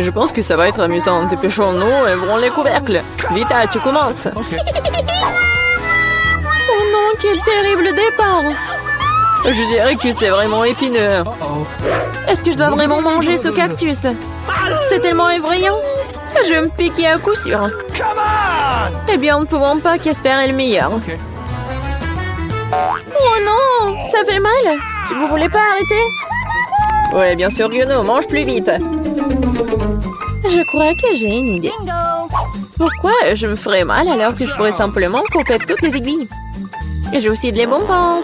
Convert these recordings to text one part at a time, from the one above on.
Je pense que ça va être amusant. Dépêchons-nous et ouvrons les couvercles. Vita, tu commences. Oh non, quel terrible départ. Je dirais que c'est vraiment épineux. Est-ce que je dois vraiment manger ce cactus? C'est tellement effrayant. Je vais me piquer à coup sûr. Eh bien, nous ne pouvons pas qu'espérer le meilleur. Oh non, ça fait mal. Vous voulez pas arrêter? Ouais, bien sûr que non, mange plus vite. Je crois que j'ai une idée. Pourquoi je me ferais mal alors que je pourrais simplement couper toutes les aiguilles? Et j'ai aussi des bonbons.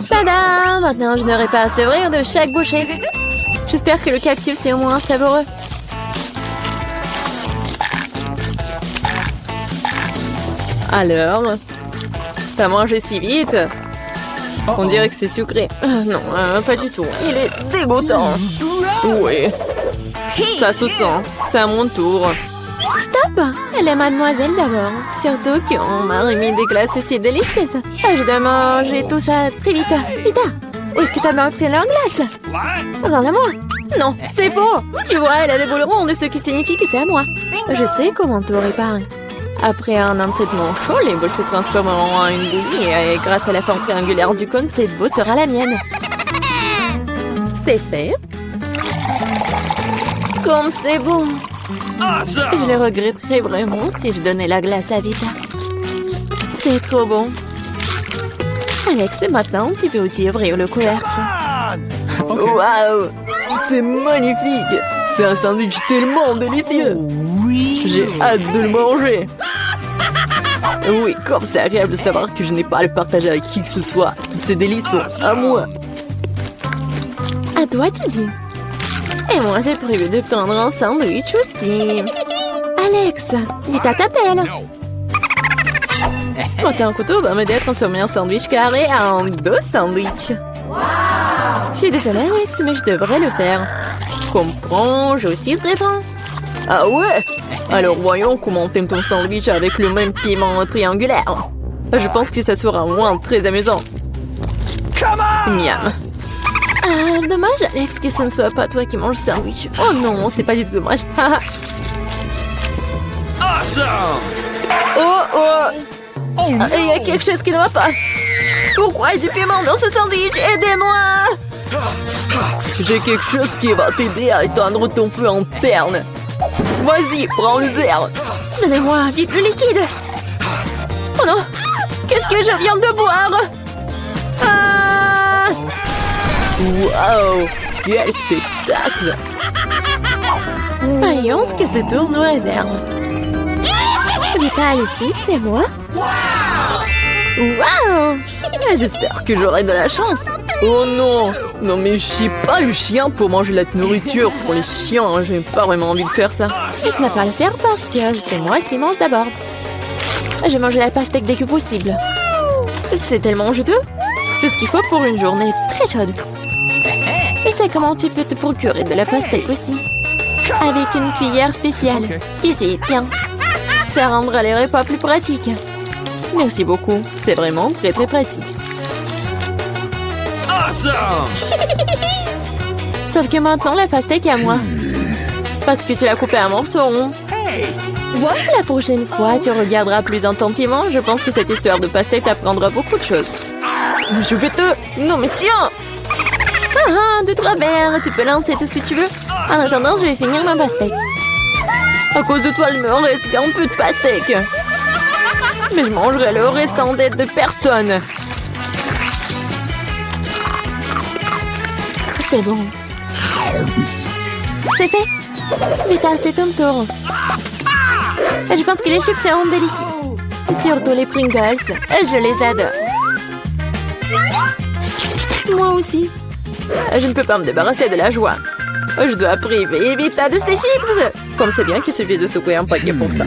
Tada! Maintenant, je n'aurai pas à se rire de chaque bouchée. J'espère que le cactus est au moins savoureux. Alors, t'as mangé si vite? On dirait que c'est sucré. Non, pas du tout. Il est dégoûtant. Oui, ça se sent. C'est à mon tour. Stop! Elle est mademoiselle d'abord. Surtout qu'on m'a remis des glaces si délicieuses. Je dois manger tout ça très vite. Vita, où est-ce que t'as bien pris leur glace? Rends-la-moi. Non, c'est faux. Tu vois, elle a des boules rondes, ce qui signifie que c'est à moi. Je sais comment tout réparer. Après un entraînement chaud, les boules se transformeront en une bouillie et grâce à la forme triangulaire du cône, cette boule sera la mienne. C'est fait. Comme c'est bon. Je le regretterais vraiment si je donnais la glace à Vita. C'est trop bon. Alex, maintenant, tu peux aussi ouvrir le couvercle. Waouh! C'est magnifique! C'est un sandwich tellement délicieux! J'ai hâte de le manger! Oui, comme c'est agréable de savoir que je n'ai pas à le partager avec qui que ce soit. Toutes ces délices sont à moi. À toi, tu dis. Et moi, j'ai prévu de prendre un sandwich aussi. Alex, Vita t'appelle. Monter un couteau va m'aider à transformer un sandwich carré en 2 sandwichs. Je suis désolée, Alex, mais je devrais le faire. Comprends, j'ai aussi ce rêvant. Ah ouais? Alors voyons comment t'aimes ton sandwich avec le même piment triangulaire. Je pense que ça sera au moins très amusant. Miam. Ah, dommage, Alex, que ce ne soit pas toi qui manges le sandwich. Oh non, c'est pas du tout dommage. Oh, oh! Il y a quelque chose qui ne va pas. Pourquoi il y a du piment dans ce sandwich? Aidez-moi! J'ai quelque chose qui va t'aider à éteindre ton feu interne. Vas-y, prends le verre. Donnez-moi vite le liquide. Oh non! Qu'est-ce que je viens de boire? Ah! Waouh! Quel spectacle! Voyons ce que ce tour nous réserve. Vita, les chips, c'est moi? Waouh! J'espère que j'aurai de la chance. Oh non! Non mais je suis pas le chien pour manger la nourriture pour les chiens. J'ai pas vraiment envie de faire ça. Et tu n'as pas à le faire parce que c'est moi qui mange d'abord. Je vais manger la pastèque dès que possible. C'est tellement juteux. Tout ce qu'il faut pour une journée très chaude. Je sais comment tu peux te procurer de la pastèque aussi. Avec une cuillère spéciale. Ici, tiens. Ça rendra les repas plus pratiques. Merci beaucoup. C'est vraiment très très pratique. Sauf que maintenant, la pastèque est à moi. Parce que tu l'as coupée en morceaux ronds. La prochaine fois, tu regarderas plus attentivement. Je pense que cette histoire de pastèque t'apprendra beaucoup de choses. Je vais te... Non mais tiens! De travers, tu peux lancer tout ce que tu veux. En attendant, je vais finir ma pastèque. À cause de toi, il me reste un peu de pastèque. Mais je mangerai le restant d'aide de personne. C'est bon. C'est fait. Vita, c'est ton tour. Je pense que les chips seront délicieux. Surtout les Pringles. Je les adore. Moi aussi. Je ne peux pas me débarrasser de la joie. Je dois priver Vita de ses chips. Comme c'est bien qu'il suffit de secouer un paquet pour ça.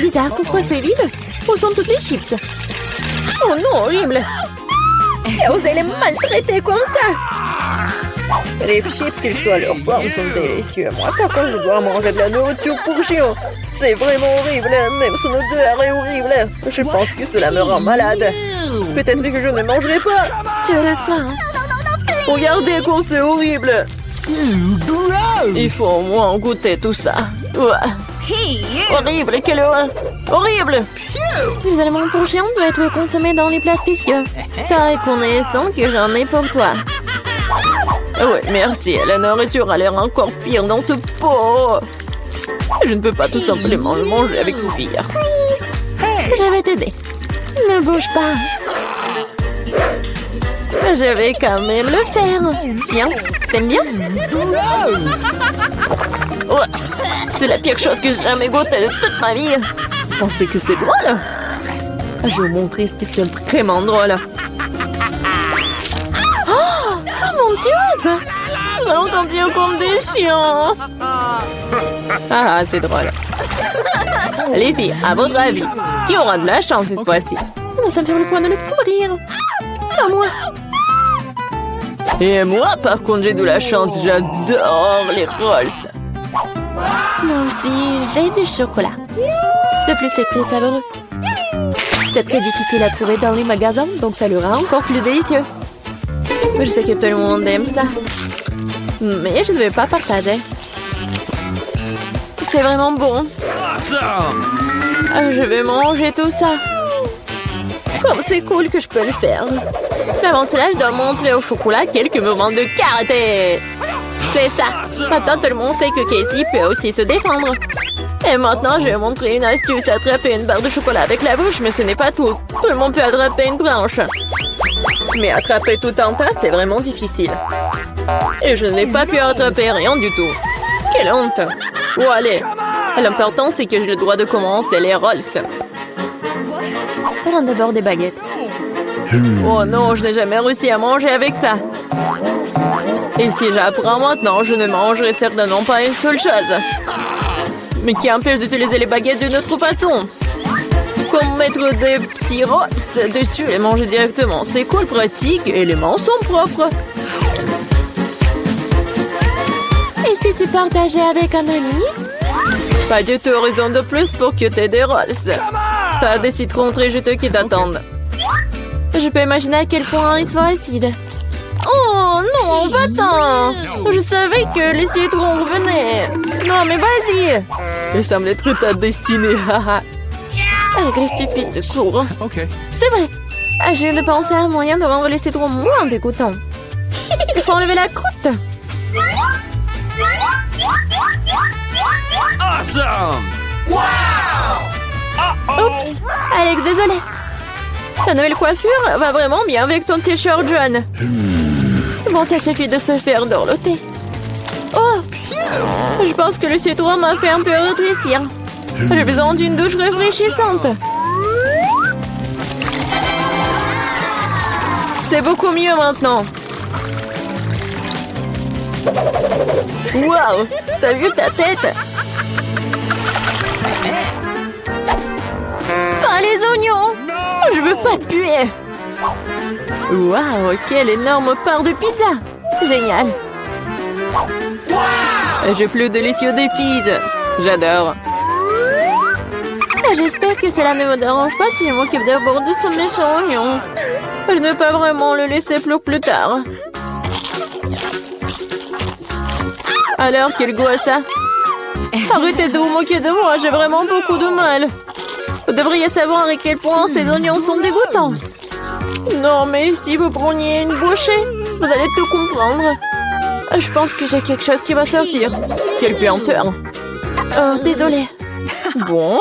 Bizarre, pourquoi c'est vide? Où sont toutes les chips? Oh non, horrible. Tu as osé les maltraiter comme ça. Les chips, qu'ils soient à leur forme, sont délicieux. Moi, par contre, je dois manger de la nourriture pour chien. C'est vraiment horrible. Même son odeur est horrible. Je pense que cela me rend malade. Peut-être que je ne mangerai pas. Tu as faim. Regardez comme c'est horrible. Il faut au moins goûter tout ça. Horrible, quelle horreur. Horrible. Les aliments pour chiens doivent être consommés dans les plats spéciaux. C'est reconnaissant que j'en ai pour toi. Oui, merci. La nourriture a l'air encore pire dans ce pot. Je ne peux pas tout simplement le manger avec cuillère. Je vais t'aider. Ne bouge pas. Je vais quand même le faire. Tiens, t'aimes bien? Ouais, c'est la pire chose que j'ai jamais goûté de toute ma vie. Pensez que c'est drôle? Je vais vous montrer ce que c'est vraiment drôle. Oh mon Dieu! J'ai entendu comme des chiens. Ah, c'est drôle. Les filles, à votre avis, qui aura de la chance cette fois-ci? Nous sommes sur le point de le courir. À moi. Et moi, par contre, j'ai de la chance. J'adore les rolls. Moi aussi, j'ai du chocolat. De plus, c'est très savoureux. C'est très difficile à trouver dans les magasins, donc ça le rend encore plus délicieux. Je sais que tout le monde aime ça. Mais je ne vais pas partager. C'est vraiment bon. Je vais manger tout ça. Comme c'est cool que je peux le faire. Mais avant cela, je dois montrer au chocolat quelques moments de karaté. C'est ça. Maintenant, tout le monde sait que Casey peut aussi se défendre. Et maintenant, je vais montrer une astuce. Attraper une barre de chocolat avec la bouche, mais ce n'est pas tout. Tout le monde peut attraper une branche. Mais attraper tout un tas, c'est vraiment difficile. Et je n'ai pas pu attraper rien du tout. Quelle honte. Oh, allez. L'important, c'est que j'ai le droit de commencer les rolls. Prends d'abord des baguettes. Oh non, je n'ai jamais réussi à manger avec ça. Et si j'apprends maintenant, je ne mangerai certainement pas une seule chose. Mais qui empêche d'utiliser les baguettes d'une autre façon? Comme mettre des petits rolls dessus et manger directement. C'est cool, pratique et les mains sont propres. Et si tu partageais avec un ami? Pas du tout raison de plus pour que tu aies des rolls. T'as des citrons très juteux qui t'attendent. Je peux imaginer à quel point ils sont acides. Oh non, va-t'en! Je savais que les citrons revenaient. Non, mais vas-y! Il semble être ta destinée. Avec les stupides cours. C'est vrai. Je viens de penser à un moyen de rendre les citrons moins dégoûtants. Il faut enlever la croûte. Awesome! Oups! Alex, désolé. Ta nouvelle coiffure va vraiment bien avec ton t-shirt jaune. Bon, ça suffit de se faire dorloter. Oh! Je pense que le citron m'a fait un peu rétrécir. J'ai besoin d'une douche rafraîchissante. C'est beaucoup mieux maintenant. Waouh! T'as vu ta tête? Pas les oignons! Je veux pas puer. Waouh! Quelle énorme part de pizza! Génial! J'ai plus délicieux des pizzas. J'adore. J'espère que cela ne me dérange pas si je m'occupe d'abord de ce méchant oignon. Je ne peux pas vraiment le laisser plus tard. Alors, quel goût a ça? Arrêtez de vous moquer de moi, j'ai vraiment beaucoup de mal. Vous devriez savoir à quel point ces oignons sont dégoûtants. Non, mais si vous preniez une bouchée, vous allez tout comprendre. Je pense que j'ai quelque chose qui va sortir. Quelle puanteur. Oh, désolée. Bon?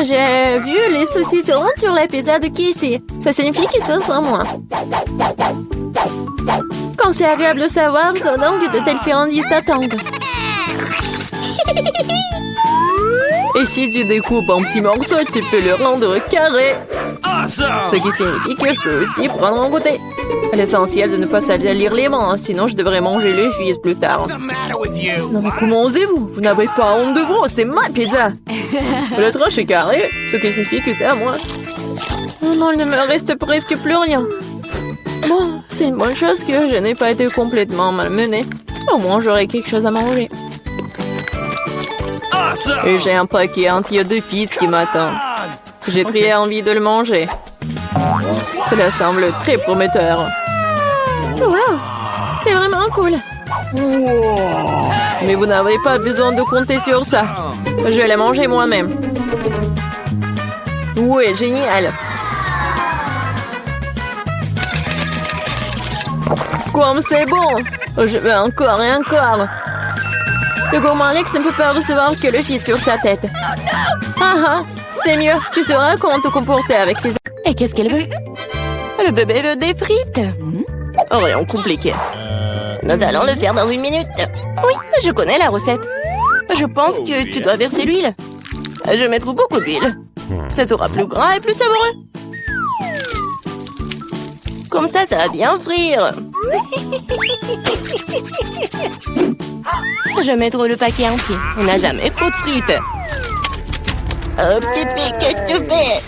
J'ai vu les saucissons sur la pizza de Casey. Ça signifie qu'ils se sent moins. Quand c'est agréable de savoir, ça donne que de telles friandises t'attendent. Et si tu découpes en petits morceaux, tu peux le rendre carré. Ce qui signifie que je peux aussi prendre un goûter. L'essentiel de ne pas salir les mains, sinon je devrais manger les fils plus tard. Non mais comment osez-vous? Vous n'avez pas honte de vous, c'est ma pizza. Le tranche est carré, ce qui signifie que c'est à moi. Oh non, il ne me reste presque plus rien. Bon, c'est une bonne chose que je n'ai pas été complètement malmenée. Au moins, j'aurai quelque chose à manger. Et j'ai un paquet entier de fils qui m'attend. J'ai très envie de le manger. Cela semble très prometteur. Wow, c'est vraiment cool. Mais vous n'avez pas besoin de compter sur ça. Je vais les manger moi-même. Ouais, génial. Comme c'est bon. Je veux encore et encore. Le gourmand Alex ne peut pas recevoir que le fils sur sa tête. Ah, c'est mieux. Tu sauras comment te comporter avec les... Et qu'est-ce qu'elle veut? Le bébé veut des frites. Rien compliqué. Nous allons le faire dans 1 minute. Oui, je connais la recette. Je pense que tu dois verser l'huile. Je vais mettre beaucoup d'huile. Ça sera plus gras et plus savoureux. Comme ça va bien frire. Je vais mettre le paquet entier. On n'a jamais trop de frites. Oh, petite fille, qu'est-ce que tu fais?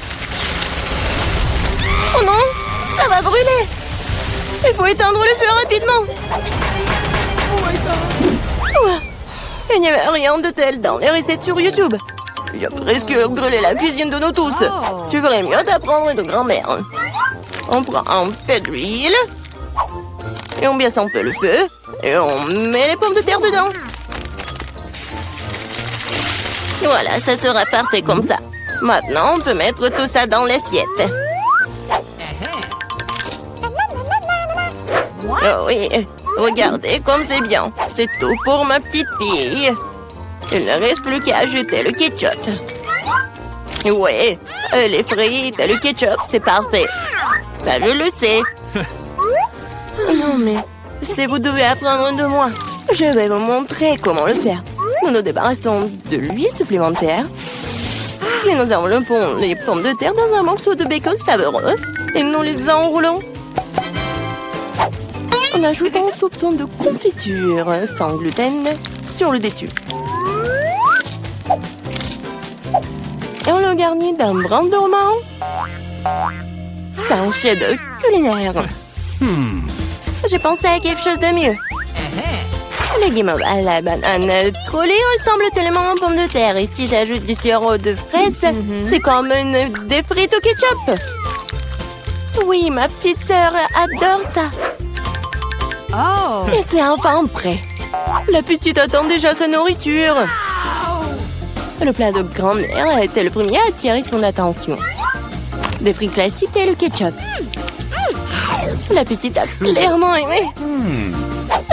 Oh non, ça va brûler. Il faut éteindre le feu rapidement. Ouah, il n'y avait rien de tel dans les recettes sur YouTube. Il a presque brûlé la cuisine de nous tous. Tu ferais mieux d'apprendre de grand-mère. On prend un peu d'huile. Et on baisse un peu le feu. Et on met les pommes de terre dedans. Voilà, ça sera parfait comme ça. Maintenant, on peut mettre tout ça dans l'assiette. Oh oui, regardez comme c'est bien. C'est tout pour ma petite fille. Il ne reste plus qu'à ajouter le ketchup. Ouais, les frites et le ketchup, c'est parfait. Ça, je le sais. Non, mais si vous devez apprendre de moi, je vais vous montrer comment le faire. Nous nous débarrassons de l'huile supplémentaire. Puis nous enveloppons les pommes de terre dans un morceau de bacon savoureux. Et nous les enroulons. En ajoutant un soupçon de confiture sans gluten sur le dessus. Et on le garnit d'un brin de romarin. C'est un chef-d'œuvre culinaire. J'ai pensé à quelque chose de mieux. Les guimauves à la banane trollée ressemblent tellement aux pommes de terre. Et si j'ajoute du sirop de fraise, c'est comme des frites au ketchup. Oui, ma petite sœur adore ça. Oh. Et c'est enfin prêt. La petite attend déjà sa nourriture. Le plat de grand-mère a été le premier à attirer son attention. Des frites classiques et le ketchup. La petite a clairement aimé.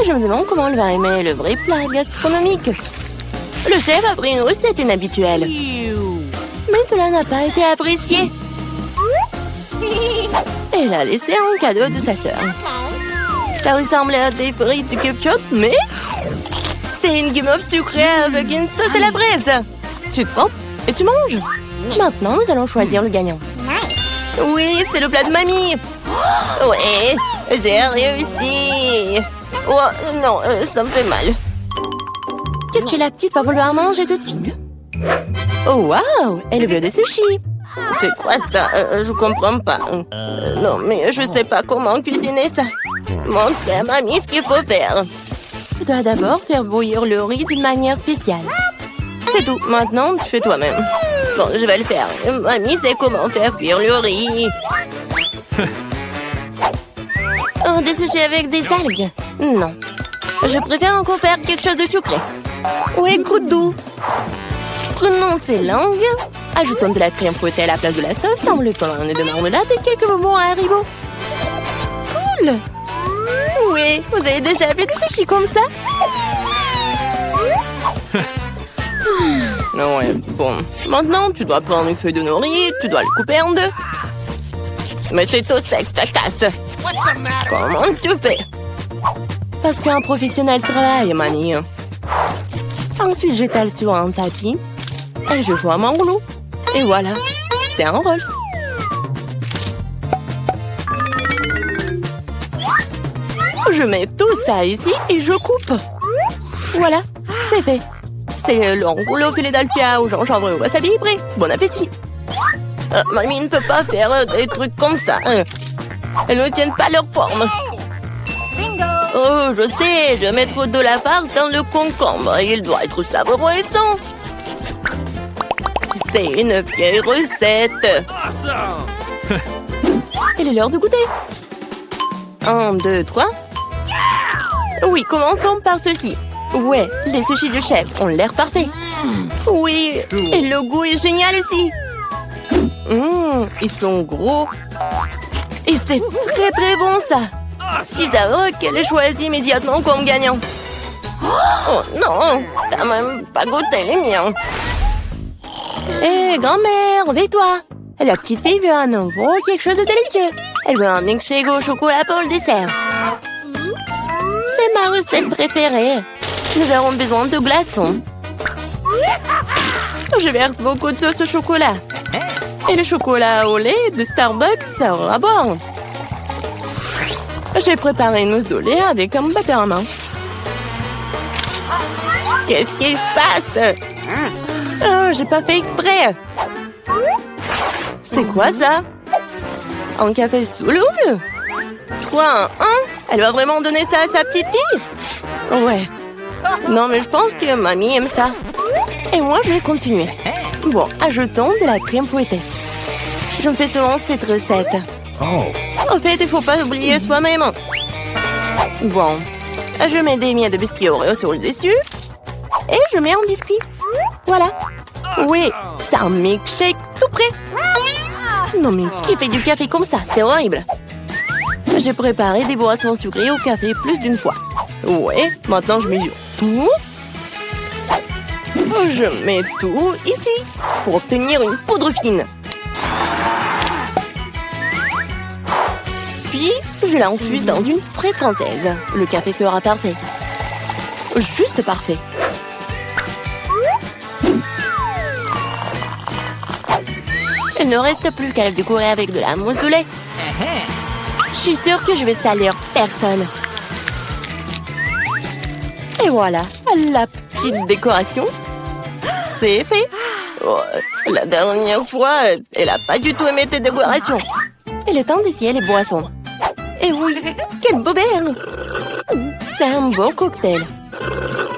Je me demande comment elle va aimer le vrai plat gastronomique. Le chef a pris une recette inhabituelle. Mais cela n'a pas été apprécié. Elle a laissé un cadeau de sa sœur. Ça ressemble à des frites de ketchup, mais c'est une guimauve sucrée avec une sauce à la fraise. Tu te prends et tu manges. Maintenant, nous allons choisir le gagnant. Oui, c'est le plat de mamie. Ouais, j'ai réussi. Oh, non, ça me fait mal. Qu'est-ce que la petite va vouloir manger tout de suite? Oh, waouh, elle veut des sushis. C'est quoi ça? Je comprends pas. Non, mais je sais pas comment cuisiner ça. Montre à mamie ce qu'il faut faire. Tu dois d'abord faire bouillir le riz d'une manière spéciale. C'est tout. Maintenant, tu fais toi-même. Bon, je vais le faire. Mamie sait comment faire cuire le riz. Oh, des sushis avec des algues? Non. Je préfère encore faire quelque chose de sucré. Ouais, goût doux. Prenons ces langues. Ajoutons de la crème fouettée à la place de la sauce, enveloppant de marmelade et quelques bonbons à Haribo. Cool! Oui, vous avez déjà fait des sushis comme ça? Ouais, bon. Maintenant, tu dois prendre une feuille de nori, tu dois le couper en deux. Mais c'est tout sec, ça casse. Comment tu fais? Parce qu'un professionnel travaille, mamie. Ensuite, j'étale sur un tapis et je forme un rouleau. Et voilà, c'est un Rolls. Je mets tout ça ici et je coupe. Voilà, c'est fait. C'est le rouleau Philadelphia au gingembre et au wasabi prêt. Bon appétit. Mamie ne peut pas faire des trucs comme ça. Elles ne tiennent pas leur forme. Oh, je sais, je vais mettre de la farce dans le concombre. Il doit être savoureux et sain. C'est une vieille recette. Il est l'heure de goûter. 1, 2, 3. Oui, commençons par ceci. Ouais, les sushis du chef ont l'air parfaits. Oui, et le goût est génial aussi. Ils sont gros. Et c'est très très bon ça. Cisaro qu'elle ait choisi immédiatement comme gagnant. Oh non, t'as même pas goûté les miens. Hé, grand-mère, réveille-toi. La petite fille veut un nouveau quelque chose de délicieux. Elle veut un milkshake au chocolat pour le dessert. C'est ma recette préférée. Nous aurons besoin de glaçons. Je verse beaucoup de sauce au chocolat. Et le chocolat au lait de Starbucks sera bon. J'ai préparé une mousse de lait avec un batteur à main. Qu'est-ce qui se passe? Oh, j'ai pas fait exprès. C'est quoi ça? Un café sous l'eau? 3, 1. Elle va vraiment donner ça à sa petite fille? Ouais. Non, mais je pense que mamie aime ça. Et moi, je vais continuer. Bon, ajoutons de la crème fouettée. Je me fais souvent cette recette. En fait, il faut pas oublier soi-même. Bon, je mets des miettes de biscuits Oreo sur le dessus. Et je mets un biscuit. Voilà. Oui, c'est un milkshake tout prêt. Non, mais qui fait du café comme ça? C'est horrible. J'ai préparé des boissons sucrées au café plus d'une fois. Ouais, maintenant je mesure tout. Je mets tout ici pour obtenir une poudre fine. Puis, je l'infuse dans une fraise française. Le café sera parfait. Juste parfait. Il ne reste plus qu'à le décorer avec de la mousse de lait. Je suis sûre que je vais salir personne. Et voilà, la petite décoration. C'est fait. Oh, la dernière fois, elle n'a pas du tout aimé tes décorations. Il est temps d'essayer les boissons. Et oui, quel beau verre! C'est un beau cocktail.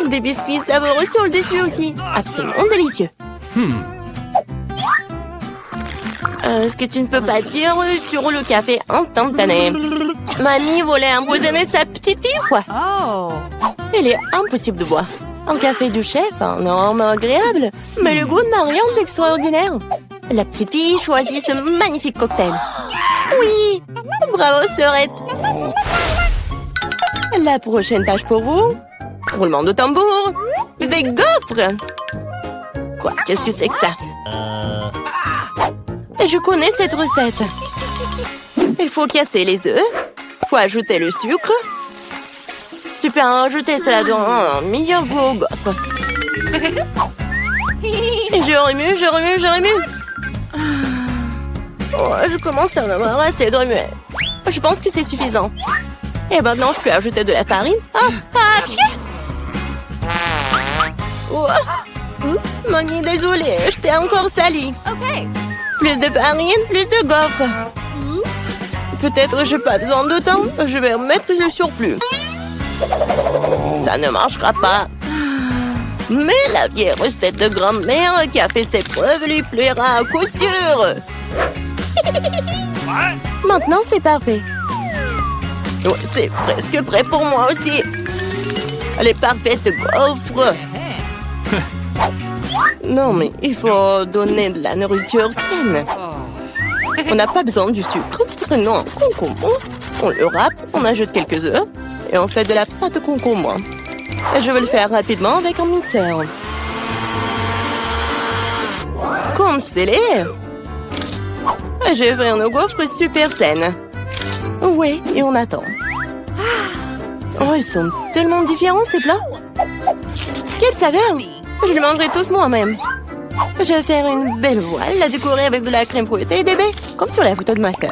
Des biscuits savoureux sur le dessus aussi. Absolument délicieux. Ce que tu ne peux pas dire sur le café instantané. Mamie voulait empoisonner sa petite fille ou quoi? Il est impossible de boire. Un café du chef, un arôme agréable, mais le goût n'a rien d'extraordinaire. La petite fille choisit ce magnifique cocktail. Oui, bravo sœurette. La prochaine tâche pour vous, roulement de tambour, des gaufres. Quoi, qu'est-ce que c'est que ça? Je connais cette recette. Il faut casser les œufs, faut ajouter le sucre. Tu peux en rajouter ça dans un meilleur goût aux gaufres. Et je remue, je remue, je remue. Oh, je commence à en avoir assez de remuer. Je pense que c'est suffisant. Et maintenant, je peux ajouter de la farine. Oh. Oups, mamie, désolée, je t'ai encore sali. Plus de farine, plus de gaufres. Peut-être j'ai pas besoin de temps. Je vais remettre le surplus. Ça ne marchera pas. Mais la vieille recette de grand-mère qui a fait ses preuves lui plaira à coup sûr. Maintenant, c'est parfait. Oh, c'est presque prêt pour moi aussi. Les parfaites gaufres. Non, mais il faut donner de la nourriture saine. On n'a pas besoin du sucre. Prenons un concombre. On le râpe, on ajoute quelques œufs et on fait de la pâte de concombre. Et je vais le faire rapidement avec un mixeur. Comme scellé. Je vais faire nos gaufres super saines. Oui, et on attend. Oh, ils sont tellement différents ces plats. Quelle saveur! Je les mangerai tous moi-même. Je vais faire une belle voile, la décorer avec de la crème fouettée et des baies, comme sur la photo de ma sœur.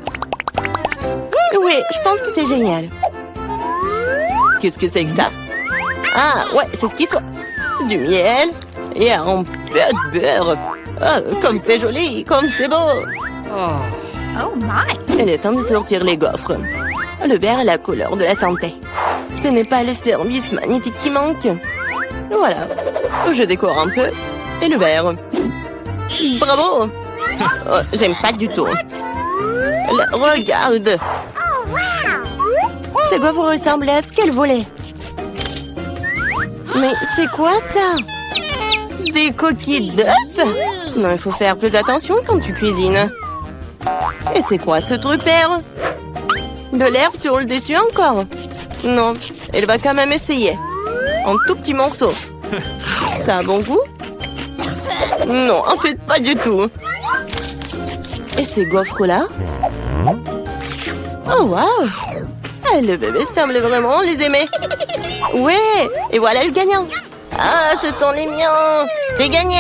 Oui, je pense que c'est génial. Qu'est-ce que c'est que ça? Ah, ouais, c'est ce qu'il faut. Du miel et un peu de beurre. Oh, comme c'est joli, comme c'est beau. Il est temps de sortir les gaufres. Le vert est la couleur de la santé. Ce n'est pas le service magnétique qui manque. Voilà. Je décore un peu. Et le vert. Bravo! Oh, j'aime pas du tout. Regarde! Ces gaufres ressemblaient à ce qu'elle voulait. Mais c'est quoi ça? Des coquilles d'œufs? Non, il faut faire plus attention quand tu cuisines. Et c'est quoi ce truc vert? De l'herbe sur le dessus encore? Non, elle va quand même essayer. En tout petits morceaux. Ça a bon goût? Non, en fait, pas du tout. Et ces gaufres-là? Oh, waouh! Le bébé semble vraiment les aimer. Ouais! Et voilà le gagnant. Ah, ce sont les miens! J'ai gagné!